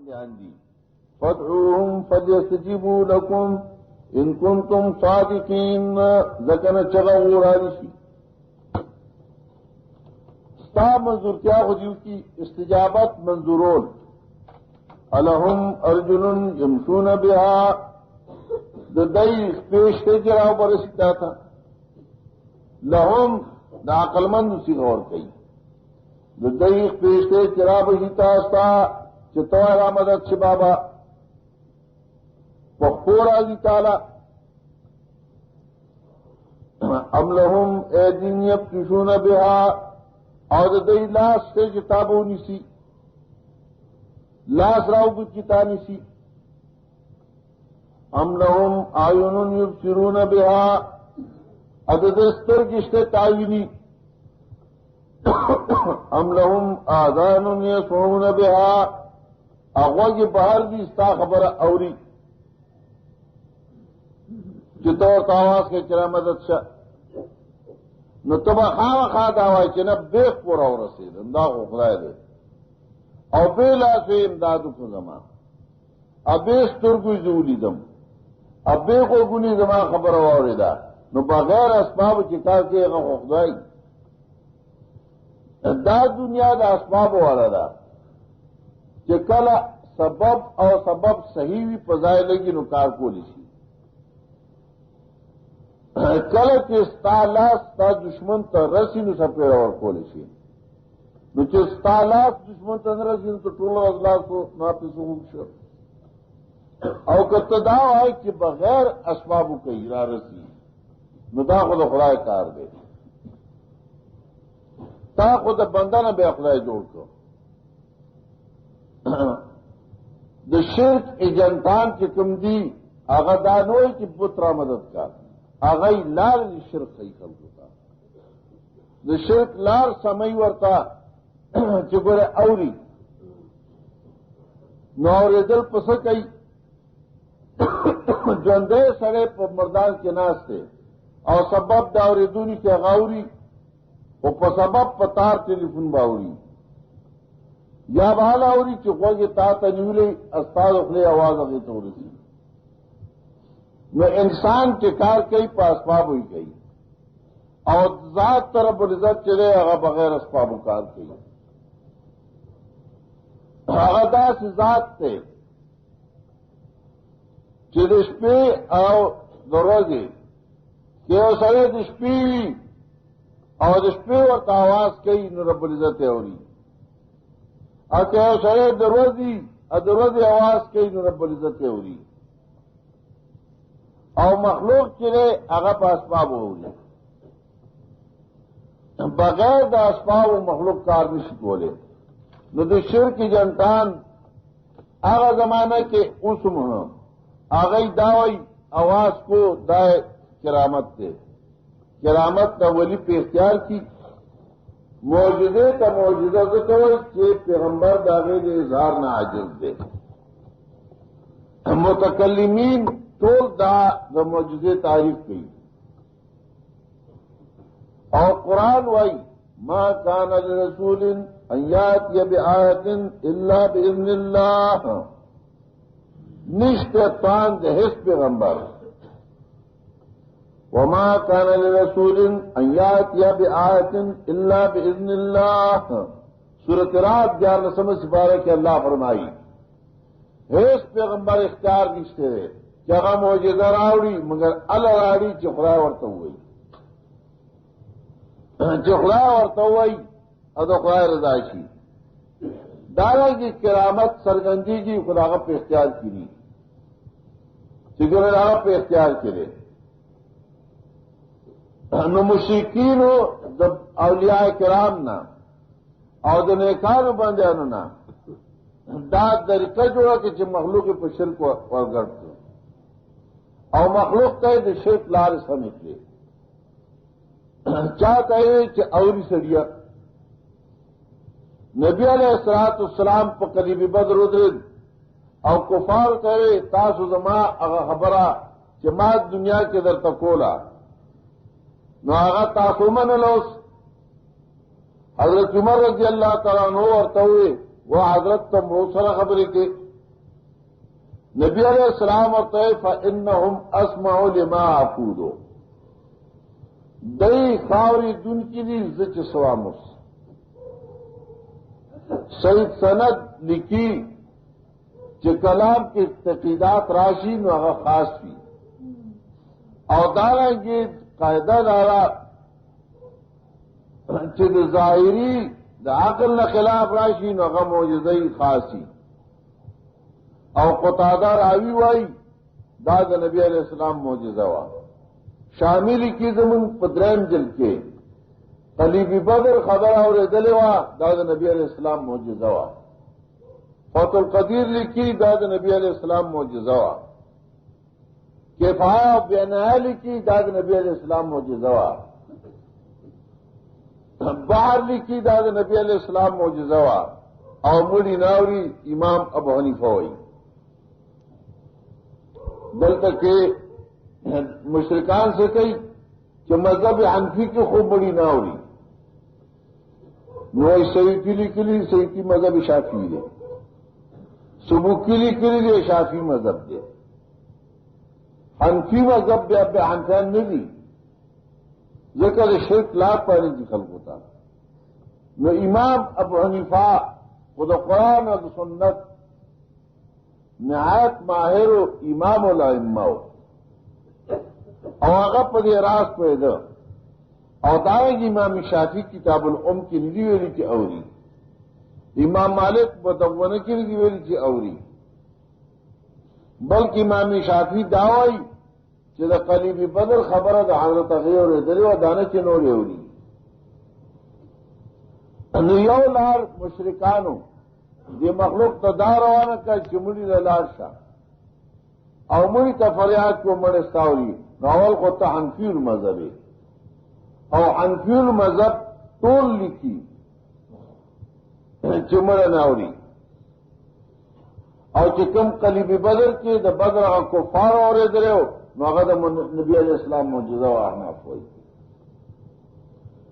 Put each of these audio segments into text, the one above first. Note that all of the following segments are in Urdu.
بندیان دی فادعوهم فلیستجیبوا لکم ان کنتم صادقین ذکر چگا غورانی شی ستا منظور کیا خجیو کی استجابت منظورون الہم ارجل یمشون بها ددائی پیش کے جراؤ پر سکتا تھا لہم دا عقل مند اسی غور کئی ددائی پیش کے چرا بہیتا استا چتوارا مدد سے بابا پخور آگی تعالی ام لہم ایدین یبطشون بها اور ددائی لاس سے کتابوں نسی لاس راو کی کتانی سی ام لہم آیون یبصرون بها اددستر کشتے تعینی ام لہم آذان یسمعون بها اغوا کی بہر بھی استا خبر اوری چطور تاواز کے چرا مدد شا نو تبا خواہ خواہ دعوائی چنا بیخ پورا ہو رسید انداغ خدای دے او بیلا سے امدادو کو زمان ابے سترگوی زولی دم ابے کو گنی زمان خبر ہوری دا نو بغیر اسباب چکا کے خدای دا دنیا دا اسباب والا دا کہ کل سبب او سبب صحیح بھی پزائے لگی نو کار کو لیسی کل کہ استعلاس تا دشمن تا رسی نو سپیر اور کو لیسی نو چې استعلاس دشمن تا نرسی نو طول ازلاس کو ناپی سخوک شو او کتدا آئی کہ بغیر اسبابو کئی را رسی نو دا خود خدای کار دے تا خود بندہ نہ بے خدای جوڑ کو دا شرک ایجنٹان کی کم دی آغا دانوئی کی پترا مدد کا آغای لال شرک صحیح خلقو تا دا شرک لال سمئی ورطا چکر اوری نوری دل پسکئی جندے سڑے پر مردان کے ناس تھے اور سبب داوری دونی کے غاوری وہ پسبب پتار ٹیلیفون باوری یا بالا اوری چکو کے تا تنیولی استاد اخلے آواز اگے تو رسی میں انسان کے کار کئی پا اسباب ہوئی گئی اور ذات طرف العزت چلے اگر بغیر اسباب کار کئی اغدا سے ذات تھے چرشپے او دروازے کہ وہ سڑے دشپی اور دشپے اور آواز کئی نو رب العزت اوری اور کہ وہ سڑے دروازی اور دروازی آواز کئی نو رب العزت اوری اور مخلوق چلے اگر پا اسباب ہوگی بغیر دا اسباب و مخلوق کار نہیں سکولے نو دو شرک جنتان آغا زمانہ کے اسم ہوں آغای داوئی آواز کو دائے کرامت دے کرامت کا ولی پہ اختیار کی معجزے کا معجزہ ذکر کہ پیغمبر داغے دے اظہار نہ عاجز دے متکلمین طول دا معجزے تعریف کی اور قرآن وائی ما کان لرسول ان یاتی بآیت الا باذن اللہ نشت تان دہس پیغمبر وما کان لرسول ان یاتی بآیت الا باذن اللہ سورۃ رات 11 سپارہ کے اللہ فرمائی ہیس پیغمبر اختیار نشتے جگہ معجزہ راوڑی مگر راڑی چخلا ورتا ہوئی چخلا ورتا ہوئی ادو خدا رضائشی دادا کی کرامت سرگندی کی خدا پہ اختیار کی نہیں چکر پہ اختیار کرے نو مشرکین ہو جب اولیاء کرام نہ اور جو نیکان بن جائے نا داد طریقہ جوڑا کہ جب مخلوق کے شرک اور گڑھ اور مخلوق کہے تو شرک لار سمجھ لے چاہ کہے کہ اوری سڑیا نبی علیہ الصلوۃ والسلام پر قریب بدر ادرد اور کفار کہے تاسو زما اگر خبرہ کہ ما دنیا کے در تکولا نو آغا تاسو من لوس حضرت عمر رضی اللہ تعالیٰ عنہ اور توئے وہ حضرت تم روسرا خبریں کہ نبی علیہ السلام اور طیف انہم اسمع لما اقول دئی خاوری دن کی دی زچ سوامس سید سند لکھی کہ کلام کی تقیدات راشی نو اغا خاص تھی اور دارا یہ قاعدہ دارا چد ظاہری دا عقل نہ خلاف راشی نو اغا معجزئی خاصی اور قطادہ راوی وائی داد نبی علیہ السلام معجزہ وا شامل کی زمن پدرین جل کے قلیبی بدر خبر اور دلوا داد نبی علیہ السلام معجزہ وا فوت القدیر لکھی داد نبی علیہ السلام معجزہ وا کفایہ بینہ لکھی داد نبی علیہ السلام معجزہ وا باہر لکھی داد نبی علیہ السلام معجزہ وا اور مڑی ناوری امام ابو حنیفہ ہوئی بل تک کہ مشرکان سے کہی کہ مذہب حنفی کی خوب بڑی نہ ہو رہی نو صحیح کلی صحیح کی مذہب شافی دے صبح کلی دے شافی مذہب دے حنفی مذہب دے اب حنفیان نہیں دی ذکر شرک لاکھ پانے کی خلق ہوتا نو امام ابو حنیفہ خود قرآن اور سنت نہایت ماہر و امام الائمہ اور آگا پر یہ راست پیدا اور دائیں گی امام شافی کتاب الام کی ندی ویلی کی اوری امام مالک مدونہ کی ندی ویلی کی اوری بلکہ امام شافی دعوائی کہ قلیبی بدر خبر دا حضرت غیر دلی و دانے کی نوری اوری نیو لار مشرکانو دی مخلوق تدار وانا کا چمڑی لال شاہ اور مڑی تفریات کو مڑستاوری ناول کو تا حنفی المذہب اور حنفی المذہب طول لکھی چمڑ ناوری اور چکم قلیبی بدر کی دا بدر کو فار اور ادھر ہو ناغد نبی علیہ السلام معجزہ و احناف ہوئی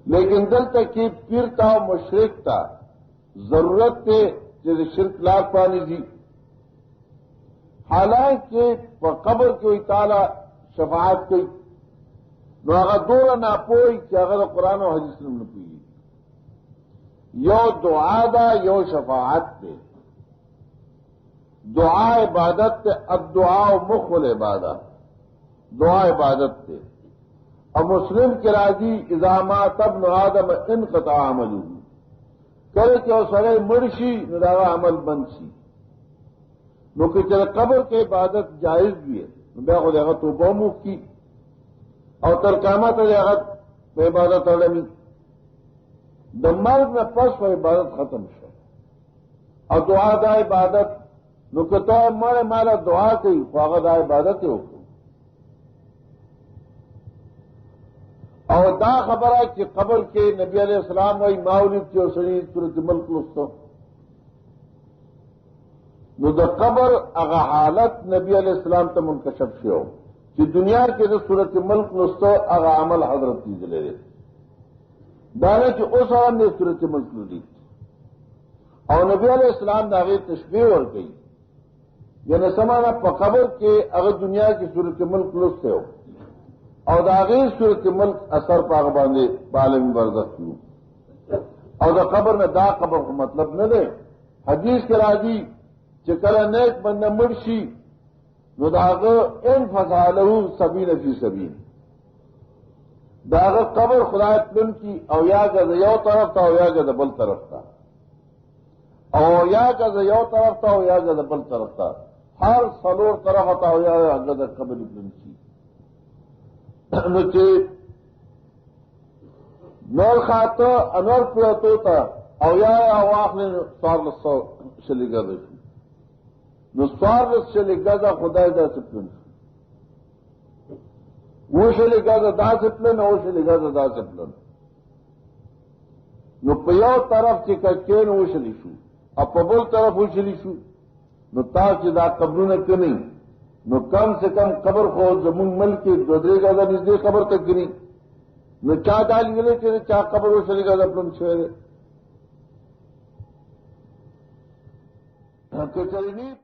لیکن دل تک کی پیر تا مشرک تا ضرورت تے جیسے شرک لاکھ پانی دی حالانکہ قبر کوئی تعالی شفاعت کوئی نو اگر دورا نہ پوئی کہ اگر قرآن و حدیث نے پوئی یو دعا دا یو شفاعت دے دعا عبادت تے الدعاء مخ العبادت دعا عبادت تے اور مسلم کے راضی اذا مات ابن آدم انقطع عملہ کرے کہ وہ سرے مرشی نداغا عمل بنشی نو کہ چلے قبر کے عبادت جائز بھی ہے بیا خود اگر تو بوموک کی اور ترکامت اگر پہ عبادت علمی دماغ میں پس وہ عبادت ختم شو اور دعا دا عبادت نو کہ تو مارے مالا دعا کی خواہ دا عبادت ہو اور دا خبر ہے کہ قبر کے نبی علیہ السلام وہی ماولد کی اور شریف صورت ملک لستو نو دا قبر اگا حالت نبی علیہ السلام تا منکشف شو کہ دنیا کے دا صورت ملک لستو اگا عمل حضرت کی دلے رہے دانے کہ اس عالم نے صورت ملک لدی اور نبی علیہ السلام دا غیر تشبیح اور گئی یعنی سمانا پا قبر کے اگر دنیا کی صورت ملک لستے ہو اور داغیر صورت ملک اثر پاک باندھے عالمی برزخ کیوں اور دا قبر میں دا قبر کو مطلب نہ دے حدیث کے راضی چکر نیک بندہ مرشی نو داغ ان فضالہ سبین فی سبین داغ قبر خدا پلن کی او یا گز یو طرف تھا او یا گز بل طرف تھا او یا گز یو طرف تھا او یا گز بل طرف تھا ہر سلور طرف تھا او یا گز قبر پلن کی نور خاطر انور پیوتو تا او یا واقع نے سوار شلی گزا شو نو سوار شلی گزا خدای دا سپلن وہ شلی گزا دا سپلن او شلی گزا دا سپلن نو پیو طرف چکن وہ شلی شو اب پبل طرف وہ شلی شو نو تا دا قبرون کنی نو کم سے کم قبر کو زمون ملک کی دودرے گزا نزدے قبر تک گری نو چاہ ڈالی گلے کہ چاہ قبر وہ چلے گا اپنے چھوڑے تو چلی نہیں